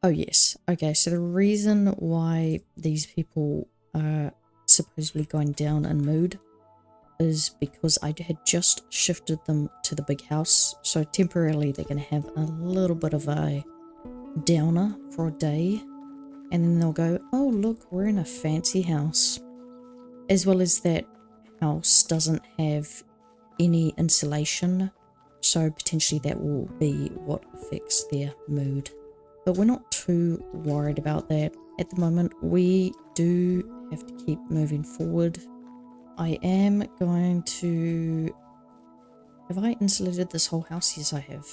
Oh yes, okay, so the reason why these people are supposedly going down in mood is because I had just shifted them to the big house, so temporarily they're going to have a little bit of a downer for a day, and then they'll go, oh look, we're in a fancy house. As well as that house doesn't have any insulation, so potentially that will be what affects their mood. But we're not too worried about that at the moment. We do have to keep moving forward. I am going to... Have I insulated this whole house? Yes, I have.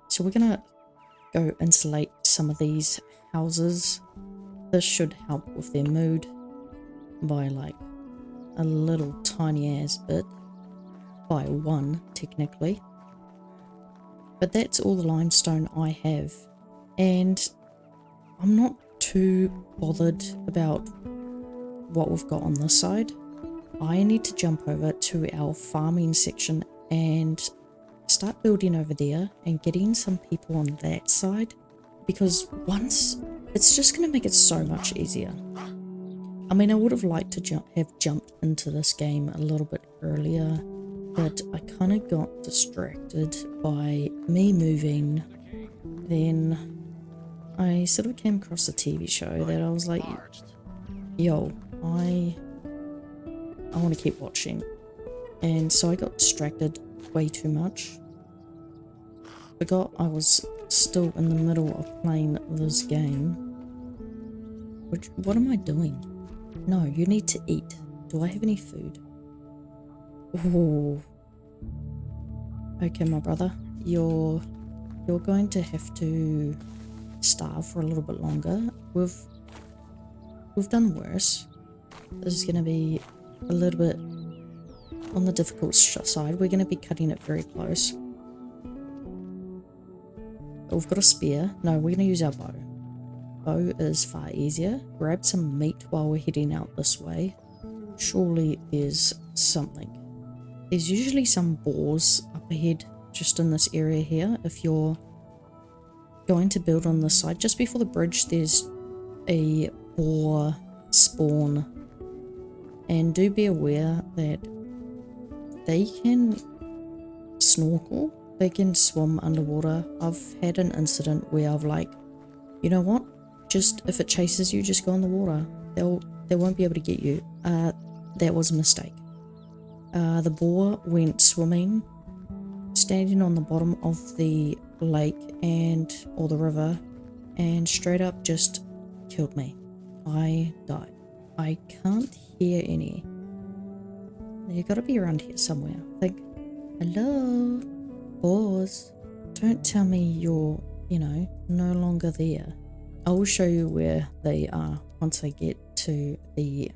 So we're going to go insulate some of these houses. This should help with their mood by like a little tiny ass bit. By one, technically. But that's all the limestone I have. And I'm not too bothered about what we've got on this side. I need to jump over to our farming section and start building over there and getting some people on that side, because once it's just going to make it so much easier. I mean, I would have liked to have jumped into this game a little bit earlier, but I kind of got distracted by me moving. Then I sort of came across a TV show that I was like, yo, I want to keep watching. And so I got distracted way too much. Forgot I was still in the middle of playing this game. What am I doing? No, you need to eat. Do I have any food? Oh. Okay, my brother. You're going to have to starve for a little bit longer. We've done worse. This is going to be a little bit on the difficult side. We're going to be cutting it very close. We've got a spear. No, we're going to use our bow. Bow is far easier. Grab some meat while we're heading out this way. Surely there's something. There's usually some boars up ahead just in this area here. If you're going to build on this side, just before the bridge, there's a boar spawn. And do be aware that they can snorkel, they can swim underwater. I've had an incident where I've like, you know what? Just if it chases you, just go in the water. They won't be able to get you. That was a mistake. The boar went swimming, standing on the bottom of the lake or the river, and straight up just killed me. I died. I can't hear any. You gotta be around here somewhere. I think, hello, boars. Don't tell me you're, no longer there. I will show you where they are once I get to the...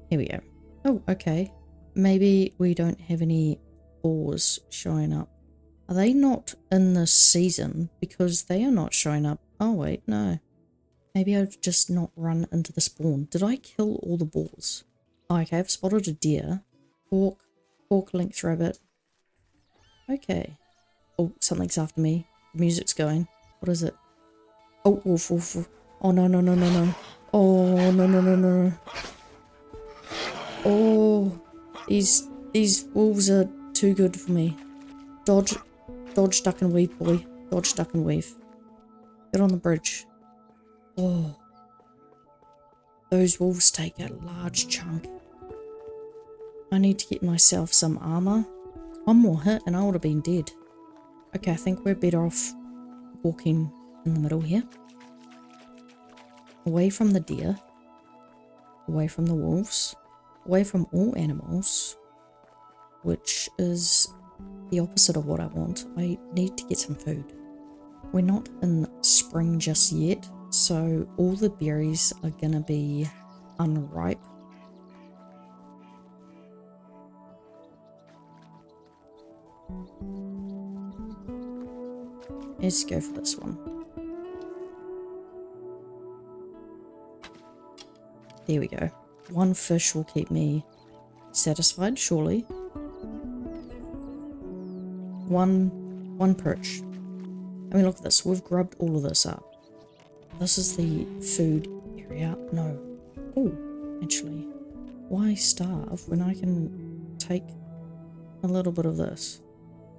Here we go. Oh, okay. Maybe we don't have any boars showing up. Are they not in this season? Because they are not showing up. Oh, wait, no. Maybe I've just not run into the spawn. Did I kill all the boars? Oh, okay, I've spotted a deer. Pork lynx rabbit. Okay. Oh, something's after me. The music's going. What is it? Oh, wolf, wolf, wolf. Oh, no, no, no, no, no. Oh, no, no, no, no. Oh, these wolves are too good for me. Dodge, duck and weave, boy. Dodge, duck and weave. Get on the bridge. Oh. Those wolves take a large chunk. I need to get myself some armor. One more hit and I would have been dead. Okay, I think we're better off walking in the middle here. Away from the deer. Away from the wolves. Away from all animals. Which is the opposite of what I want. I need to get some food. We're not in spring just yet, so all the berries are gonna be unripe. Let's go for this one. There we go. One fish will keep me satisfied, surely. One perch. I mean, look at this. We've grubbed all of this up. This is the food area. No. Oh, actually, why starve when I can take a little bit of this?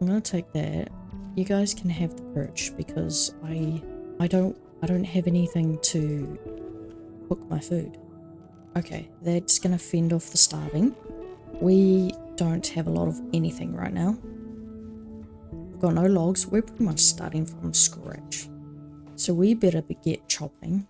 I'm gonna take that. You guys can have the perch because I don't have anything to cook my food. Okay, that's gonna fend off the starving. We don't have a lot of anything right now. We've got no logs. We're pretty much starting from scratch. So we better get chopping.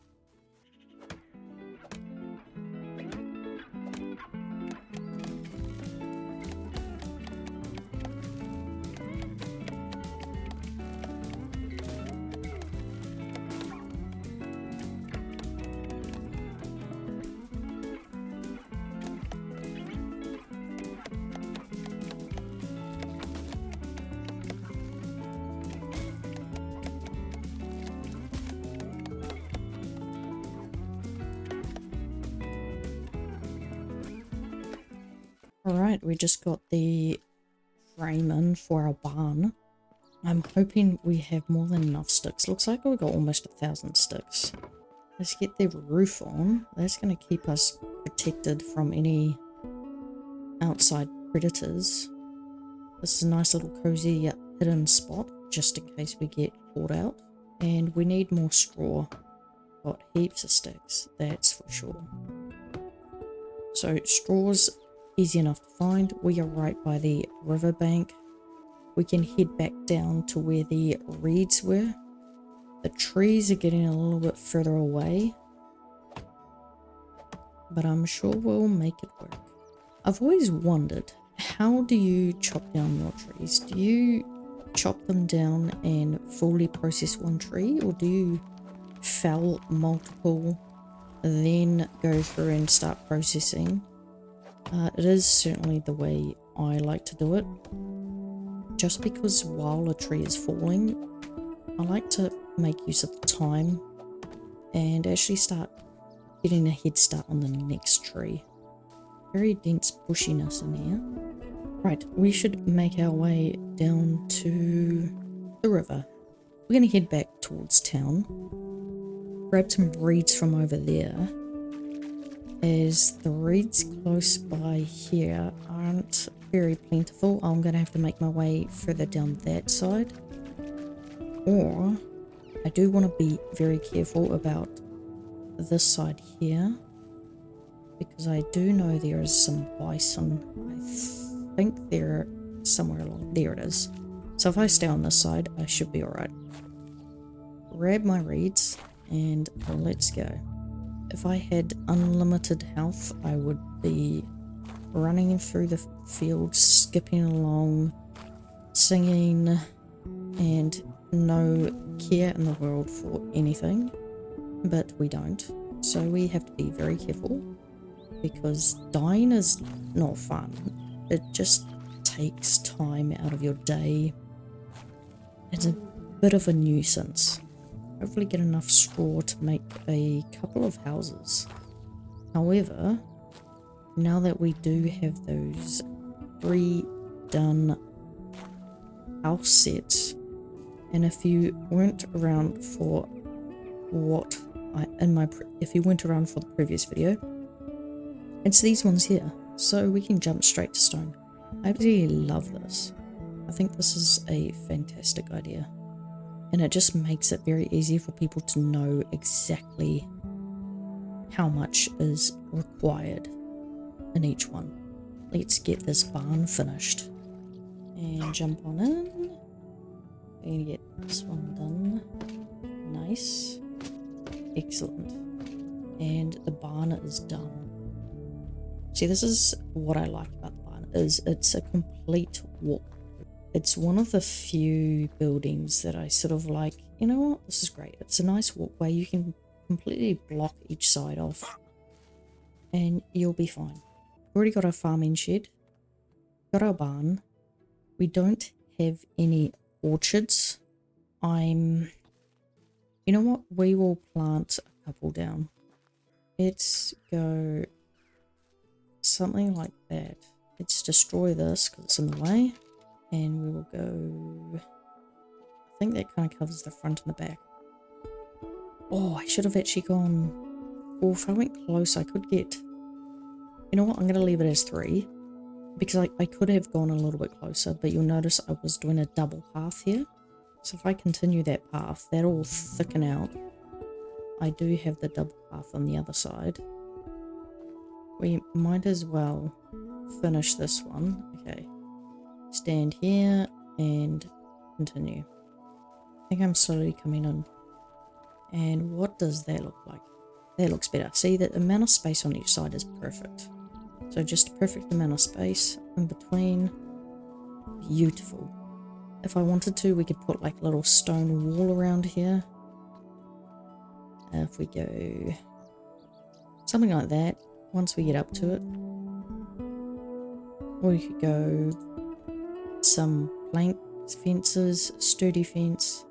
Alright, we just got the frame in for our barn. I'm hoping we have more than enough sticks. Looks like we got almost 1,000 sticks. Let's get the roof on. That's going to keep us protected from any outside predators. This is a nice little cozy hidden spot just in case we get caught out. And we need more straw. Got heaps of sticks, that's for sure. So straw's easy enough to find. We are right by the riverbank. We can head back down to where the reeds were. The trees are getting a little bit further away, but I'm sure we'll make it work. I've always wondered, how do you chop down your trees? Do you chop them down and fully process one tree, or do you fell multiple, then go through and start processing? It is certainly the way I like to do it. Just because while a tree is falling, I like to make use of the time and actually start getting a head start on the next tree. Very dense bushiness in here. Right, we should make our way down to the river. We're going to head back towards town. Grab some reeds from over there, as the reeds close by here aren't very plentiful. I'm going to have to make my way further down that side. Or I do want to be very careful about this side here, because I do know there is some bison. I think they're somewhere along there. It is. So if I stay on this side, I should be alright. Grab my reeds and let's go. If I had unlimited health, I would be running through the fields, skipping along, singing, and no care in the world for anything. But we don't. So we have to be very careful, because dying is not fun. It just takes time out of your day. It's a bit of a nuisance. Hopefully get enough straw to make a couple of houses. However, now that we do have those 3 done house sets, and if you weren't around for if you went around for the previous video, it's these ones here, so we can jump straight to stone. I absolutely love this. I think this is a fantastic idea. And it just makes it very easy for people to know exactly how much is required in each one. Let's get this barn finished. And jump on in. We're gonna get this one done. Nice. Excellent. And the barn is done. See, this is what I like about the barn, is it's a complete walk. It's one of the few buildings that I sort of like, you know what, this is great. It's a nice walkway. You can completely block each side off and you'll be fine. We've already got our farming shed, got our barn. We don't have any orchards. You know what, we will plant a couple down. Let's go something like that. Let's destroy this because it's in the way. And we will go, I think that kind of covers the front and the back. Oh, I should have actually gone... Well, if I went close, I could get... You know what? I'm going to leave it as 3. Because I could have gone a little bit closer, but you'll notice I was doing a double path here. So if I continue that path, that'll thicken out. I do have the double path on the other side. We might as well finish this one. Okay. Stand here and continue. I think I'm slowly coming in. And what does that look like? That looks better. See, the amount of space on each side is perfect. So just a perfect amount of space in between. Beautiful. If I wanted to, we could put like a little stone wall around here. If we go something like that, once we get up to it. Or we could go some plank fences, sturdy fence.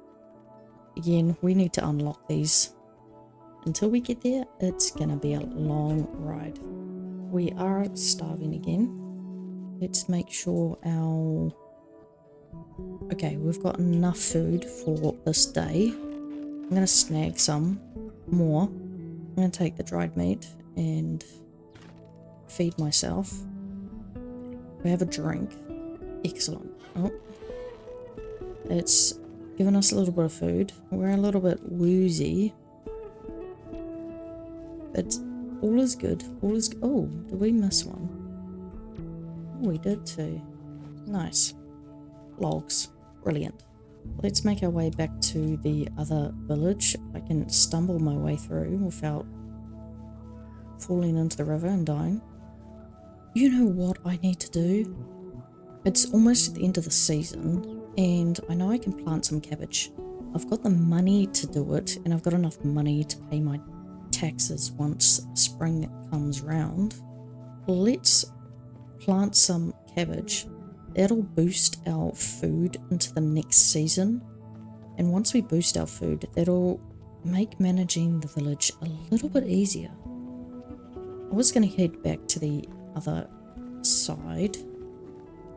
Again, we need to unlock these. Until we get there, it's gonna be a long ride. We are starving again. Let's make sure our... Okay, we've got enough food for this day. I'm gonna snag some more. I'm gonna take the dried meat and feed myself. We have a drink. Excellent. Oh. It's given us a little bit of food. We're a little bit woozy. But all is good. All is... Oh, did we miss one? Oh, we did too. Nice. Logs. Brilliant. Let's make our way back to the other village. I can stumble my way through without falling into the river and dying. You know what I need to do? It's almost at the end of the season, and I know I can plant some cabbage. I've got the money to do it, and I've got enough money to pay my taxes once spring comes round. Let's plant some cabbage. That'll boost our food into the next season, and once we boost our food, that'll make managing the village a little bit easier. I was going to head back to the other side,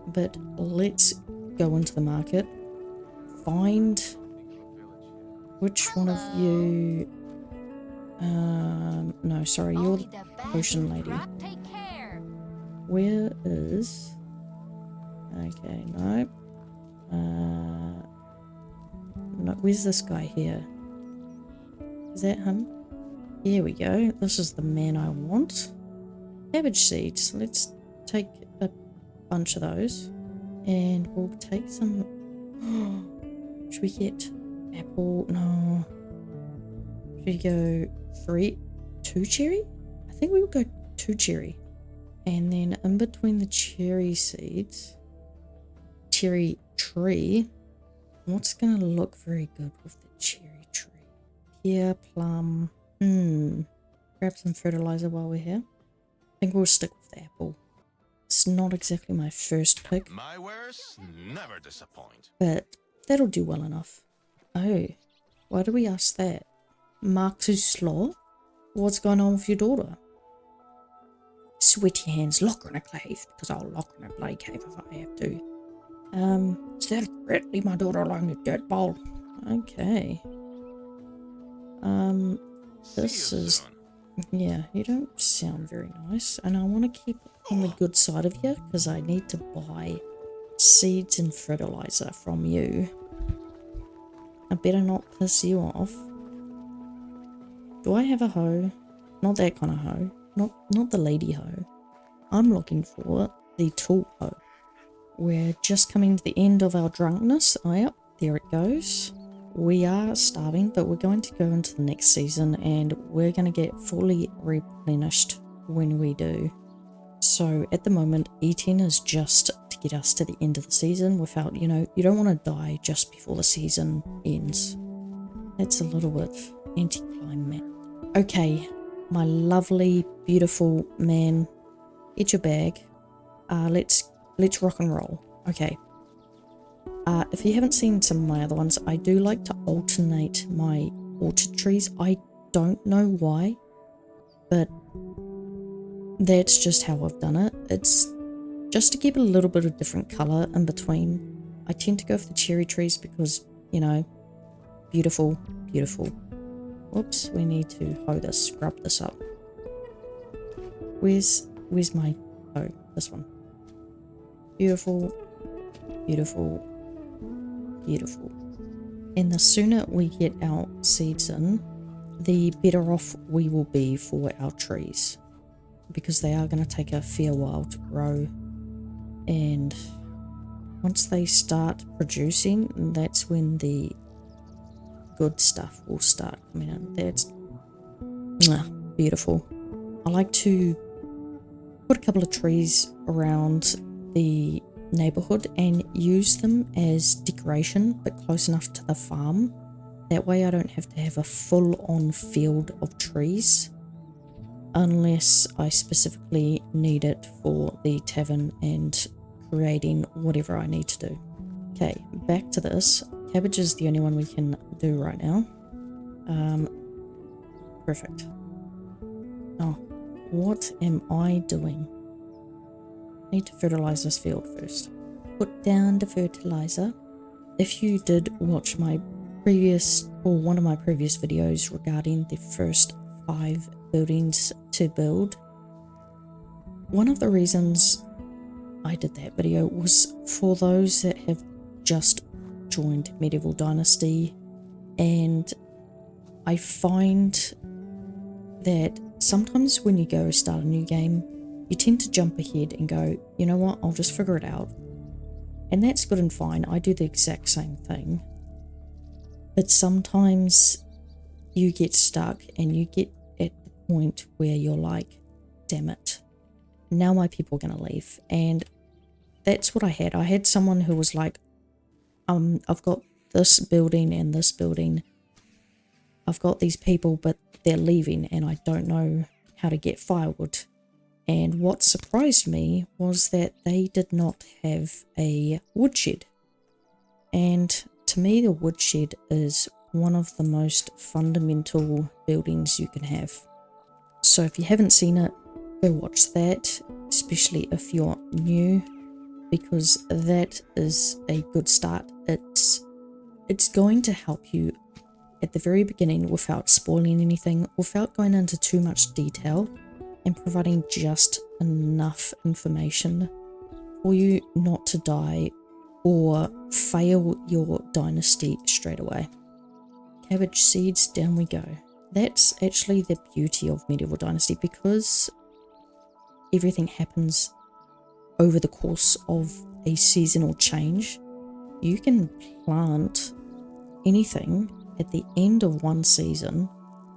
but let's go into the market, find which one of you... no, sorry, you're the potion lady. Where is... Okay, no. No, where's this guy here? Is that him? Here we go. This is the man I want. Cabbage seeds. Let's take a bunch of those. And we'll take some... Should we get apple? No. Should we go 2 cherry? I think we will go 2 cherry. And then in between the cherry seeds... Cherry tree. What's going to look very good with the cherry tree? Pear, plum. Grab some fertilizer while we're here. I think we'll stick with the apple. It's not exactly my first pick. My wares never disappoint. But that'll do well enough. Oh, why do we ask that? Marcus Slaw? What's going on with your daughter? Sweaty hands, lock her in a cave, because I'll lock her in a blade cave if I have to. Is that right? Leave my daughter alone, you dirtball. Okay. This is... Yeah, you don't sound very nice. And I want to keep on the good side of you, because I need to buy seeds and fertilizer from you. I better not piss you off. Do I have a hoe? Not that kind of hoe. Not the lady hoe. I'm looking for the tool hoe. We're just coming to the end of our drunkenness. Oh, yep, there it goes. We are starving, but we're going to go into the next season and we're going to get fully replenished when we do. So at the moment, eating is just to get us to the end of the season without, you know, you don't want to die just before the season ends. That's a little bit anticlimactic. Okay, my lovely, beautiful man, get your bag. Let's rock and roll. Okay. If you haven't seen some of my other ones, I do like to alternate my orchard trees. I don't know why, but that's just how I've done it. It's just to keep a little bit of different colour in between. I tend to go for the cherry trees because, you know, beautiful, beautiful. whoops, we need to hoe this, scrub this up. Where's my, oh, this one. Beautiful, beautiful, beautiful. And the sooner we get our seeds in, the better off we will be for our trees. Because they are going to take a fair while to grow. And once they start producing, that's when the good stuff will start coming in. That's beautiful. I like to put a couple of trees around the neighborhood and use them as decoration, but close enough to the farm. That way I don't have to have a full-on field of trees unless I specifically need it for the tavern and creating whatever I need to do. Okay, back to this. Cabbage is the only one we can do right now. Perfect. Oh, what am I doing? I need to fertilize this field first. Put down the fertilizer. If you did watch my previous, or one of my previous videos regarding the first 5 buildings to build, one of the reasons I did that video was for those that have just joined Medieval Dynasty, and I find that sometimes when you go start a new game, you tend to jump ahead and go, you know what, I'll just figure it out. And that's good and fine. I do the exact same thing. But sometimes you get stuck and you get at the point where you're like, damn it, now my people are going to leave. And that's what I had. I had someone who was like, I've got this building and this building. I've got these people, but they're leaving and I don't know how to get firewood. And what surprised me was that they did not have a woodshed. And to me, the woodshed is one of the most fundamental buildings you can have. So if you haven't seen it, go watch that, especially if you're new, because that is a good start. It's going to help you at the very beginning without spoiling anything, without going into too much detail, and providing just enough information for you not to die or fail your dynasty straight away. Cabbage seeds, down we go. That's actually the beauty of Medieval Dynasty, because everything happens over the course of a seasonal change. You can plant anything at the end of one season.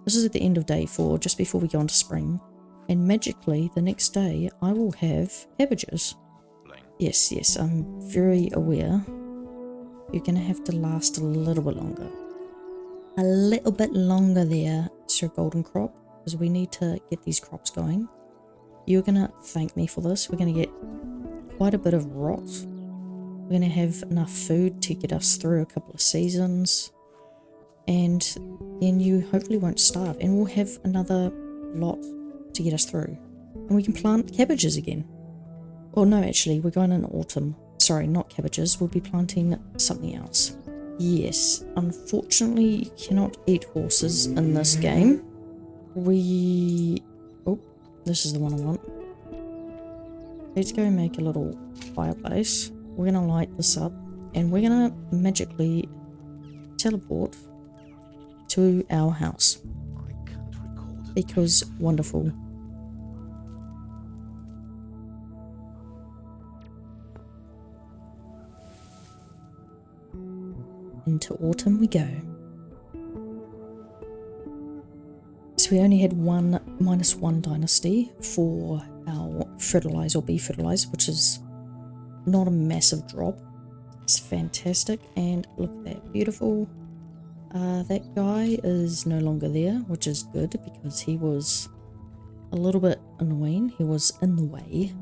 This is at the end of day 4, just before we go into spring. And magically, the next day, I will have cabbages. Yes, I'm very aware. You're going to have to last a little bit longer. A little bit longer there, Sir Golden Crop, because we need to get these crops going. You're going to thank me for this. We're going to get quite a bit of rot. We're going to have enough food to get us through a couple of seasons. And then you hopefully won't starve. And we'll have another lot to get us through. And we can plant cabbages again. Oh no, actually, we're going in autumn. Sorry, not cabbages. We'll be planting something else. Yes, unfortunately, you cannot eat horses in this game. Oh, this is the one I want. Let's go make a little fireplace. We're going to light this up. And we're going to magically teleport to our house. Because wonderful. Into autumn we go. So we only had -1 dynasty for our fertilize or bee fertilize, which is not a massive drop. It's fantastic. And look at that, beautiful. That guy is no longer there, which is good because he was a little bit annoying. He was in the way.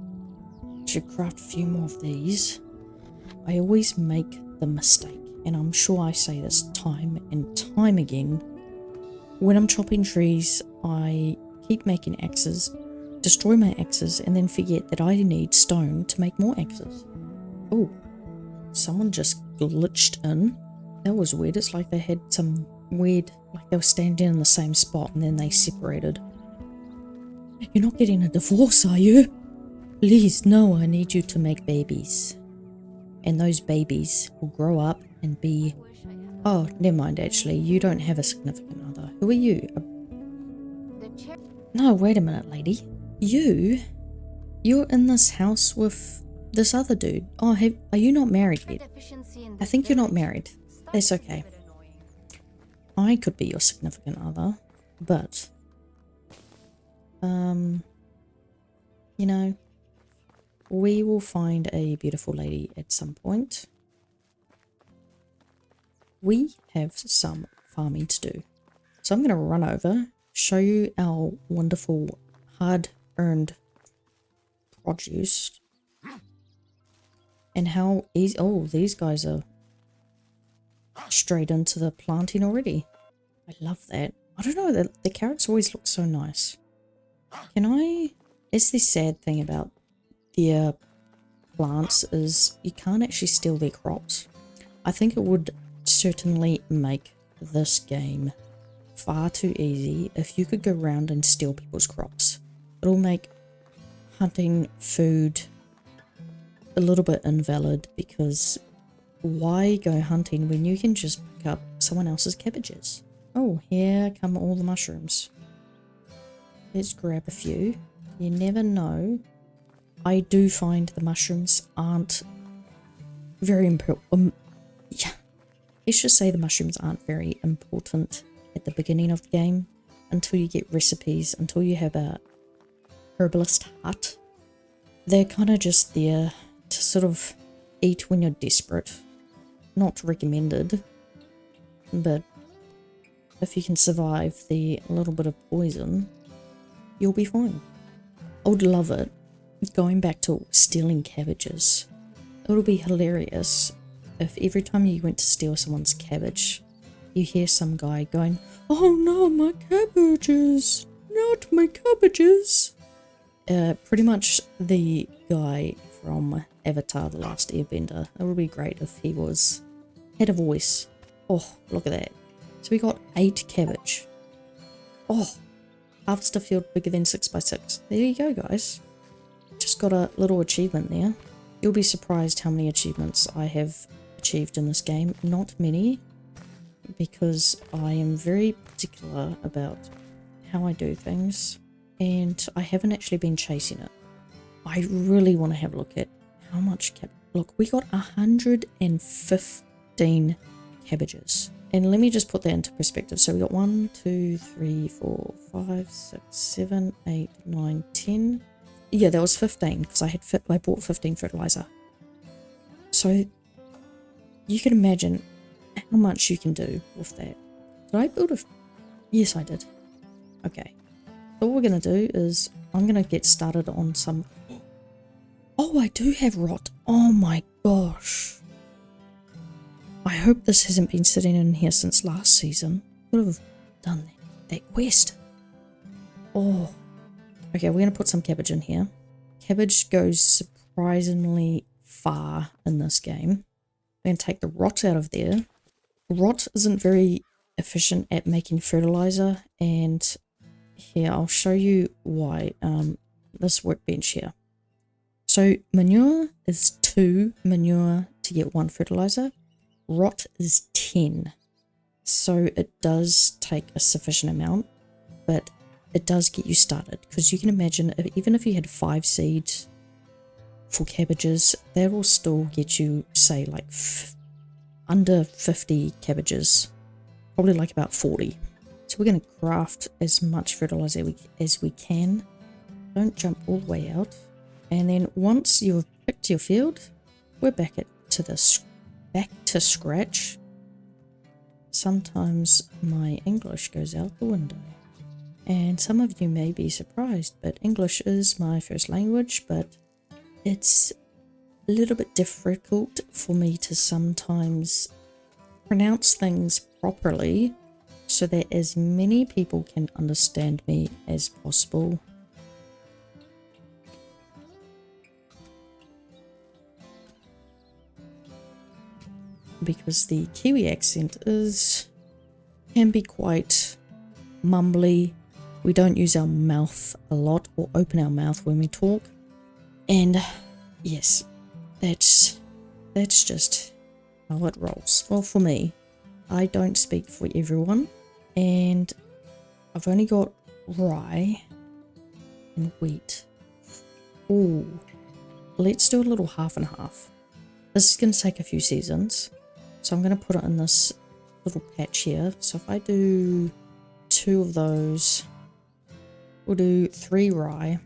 Should craft a few more of these. I always make the mistake, and I'm sure I say this time and time again. When I'm chopping trees, I keep making axes, destroy my axes, and then forget that I need stone to make more axes. Oh, someone just glitched in. That was weird. It's like they had some weird Like they were standing in the same spot and then they separated. You're not getting a divorce, are you? Please, no, I need you to make babies. And those babies will grow up and be... Oh, never mind actually, you don't have a significant other. Who are you? No, wait a minute, lady. You're in this house with this other dude. Oh, are you not married yet? I think you're not married. That's okay. I could be your significant other, but... you know, we will find a beautiful lady at some point. We have some farming to do. So I'm going to run over, show you our wonderful hard-earned produce. And how easy... Oh, these guys are straight into the planting already. I love that. I don't know, the carrots always look so nice. Can I... It's the sad thing about their plants is you can't actually steal their crops. I think it would certainly make this game far too easy if you could go around and steal people's crops. It'll make hunting food a little bit invalid because why go hunting when you can just pick up someone else's cabbages? Oh, here come all the mushrooms. Let's grab a few. You never know. I do find the mushrooms aren't very important. Yeah. Let's just say the mushrooms aren't very important at the beginning of the game until you get recipes, until you have a herbalist hut. They're kind of just there to sort of eat when you're desperate. Not recommended, but if you can survive the little bit of poison, you'll be fine. I would love it. Going back to stealing cabbages, it would be hilarious if every time you went to steal someone's cabbage, you hear some guy going, "Oh no, my cabbages! Not my cabbages!" Pretty much the guy from Avatar: The Last Airbender. It would be great if he had a voice. Oh, look at that. So we got 8 cabbage. Oh, harvest a field bigger than 6x6. There you go, guys. Just got a little achievement there. You'll be surprised how many achievements I have achieved in this game. Not many, because I am very particular about how I do things, and I haven't actually been chasing it. I really want to have a look at how much look, we got 115 cabbages. And let me just put that into perspective. So we got 1, 2, 3, 4, 5, 6, 7, 8, 9, 10. Yeah, that was 15 because I bought 15 fertilizer. So you can imagine how much you can do with that. Did I build a... Yes, I did. Okay. So what we're going to do is I'm going to get started on some... Oh, I do have rot. Oh my gosh. I hope this hasn't been sitting in here since last season. Could have done that quest. Oh. Okay, we're going to put some cabbage in here. Cabbage goes surprisingly far in this game. We're going to take the rot out of there. Rot isn't very efficient at making fertilizer, and here I'll show you why. This workbench here. So manure is 2 manure to get 1 fertilizer. Rot is 10. So it does take a sufficient amount, but it does get you started, because you can imagine even if you had 5 seeds for cabbages, that will still get you, say, like under 50 cabbages, probably like about 40. So we're going to craft as much fertilizer as we can. Don't jump all the way out. And then once you've picked your field, we're back to scratch. Sometimes my English goes out the window. And some of you may be surprised, but English is my first language, but it's a little bit difficult for me to sometimes pronounce things properly so that as many people can understand me as possible. Because the Kiwi accent is can be quite mumbly. We don't use our mouth a lot or open our mouth when we talk. And yes, that's just how it rolls. Well, for me, I don't speak for everyone, and I've only got rye and wheat. Ooh, let's do a little half and half. This is going to take a few seasons, so I'm going to put it in this little patch here. So if I do 2 of those, we'll do 3 rye.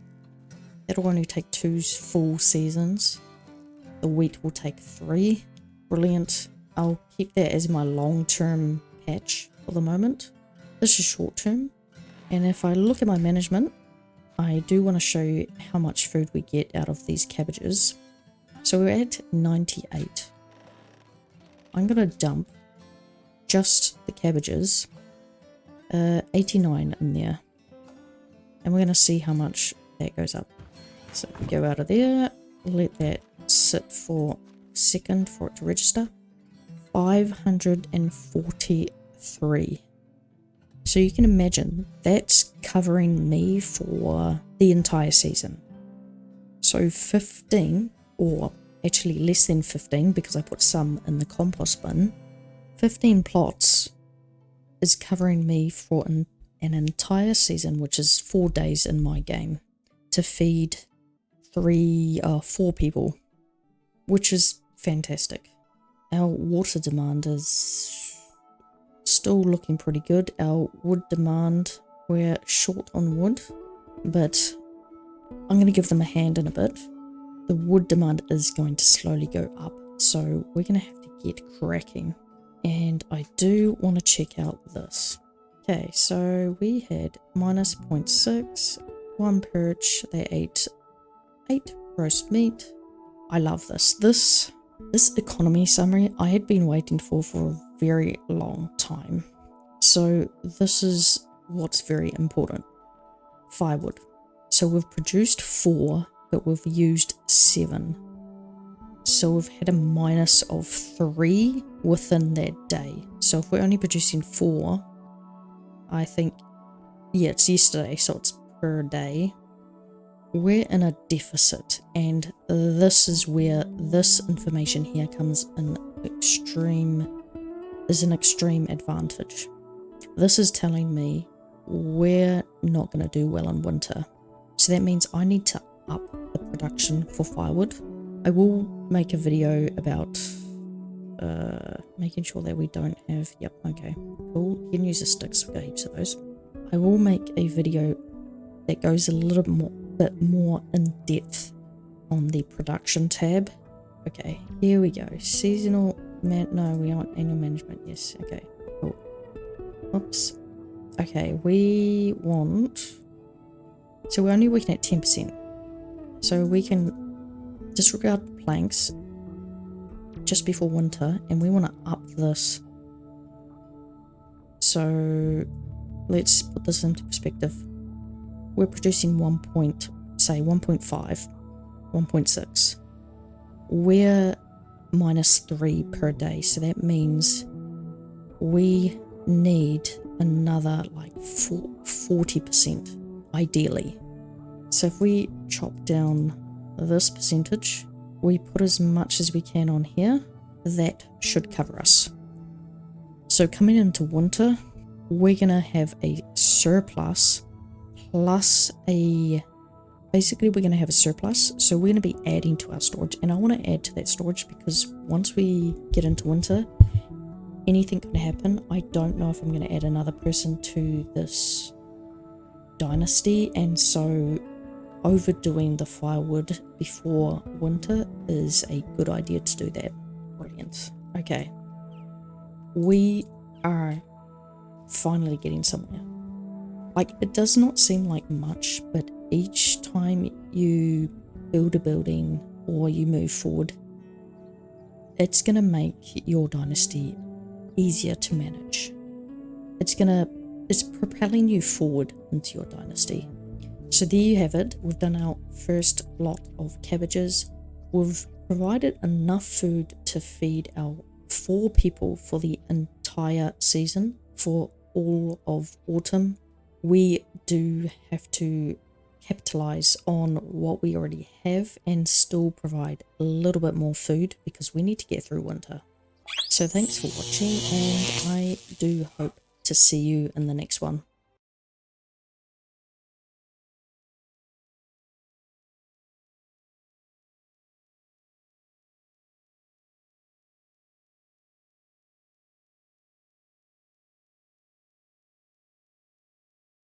That'll only take 2 full seasons. The wheat will take 3. Brilliant. I'll keep that as my long-term patch for the moment. This is short-term. And if I look at my management, I do want to show you how much food we get out of these cabbages. So we're at 98. I'm going to dump just the cabbages, 89 in there. And we're going to see how much that goes up. So we go out of there, let that sit for a second for it to register. 543. So you can imagine that's covering me for the entire season. So 15, or actually less than 15 because I put some in the compost bin, 15 plots is covering me for an entire season, which is 4 days in my game, to feed 4 people, which is fantastic. Our water demand is still looking pretty good. Our wood demand, we're short on wood, but I'm going to give them a hand in a bit. The wood demand is going to slowly go up, so we're going to have to get cracking. And I do want to check out this. Okay, so we had minus 0.6, 1 perch, they ate 8 roast meat. I love this. This economy summary I had been waiting for a very long time. So this is what's very important. Firewood. So we've produced 4, but we've used 7. So we've had a minus of 3 within that day. So if we're only producing 4, I think, yeah, it's yesterday, so it's per day. We're in a deficit, and this is where this information here comes in is an extreme advantage. This is telling me we're not going to do well in winter. So that means I need to up the production for firewood. I will make a video about making sure that we don't have, yep, okay, cool, you can use the sticks, we've got heaps of those. I will make a video that goes a little bit more in depth on the production tab. Okay, here we go. Seasonal no, we want annual management. Yes, okay, cool. Oops. Okay, we want, so we're only working at 10%. So we can disregard the planks just before winter, and we want to up this. So let's put this into perspective. We're producing 1.5, 1.6. We're minus 3 per day, so that means we need another like 40% ideally. So if we chop down this percentage, we put as much as we can on here, that should cover us. So coming into winter, we're gonna have a surplus plus basically we're going to have a surplus, so we're going to be adding to our storage, and I want to add to that storage because once we get into winter, anything can happen. I don't know if I'm going to add another person to this dynasty, and so overdoing the firewood before winter is a good idea to do that. Brilliant. Okay, we are finally getting somewhere. Like, it does not seem like much, but each time you build a building or you move forward, it's going to make your dynasty easier to manage. It's propelling you forward into your dynasty. So there you have it. We've done our first lot of cabbages. We've provided enough food to feed our 4 people for the entire season, for all of autumn, we do have to capitalize on what we already have and still provide a little bit more food because we need to get through winter. So thanks for watching, and I do hope to see you in the next one.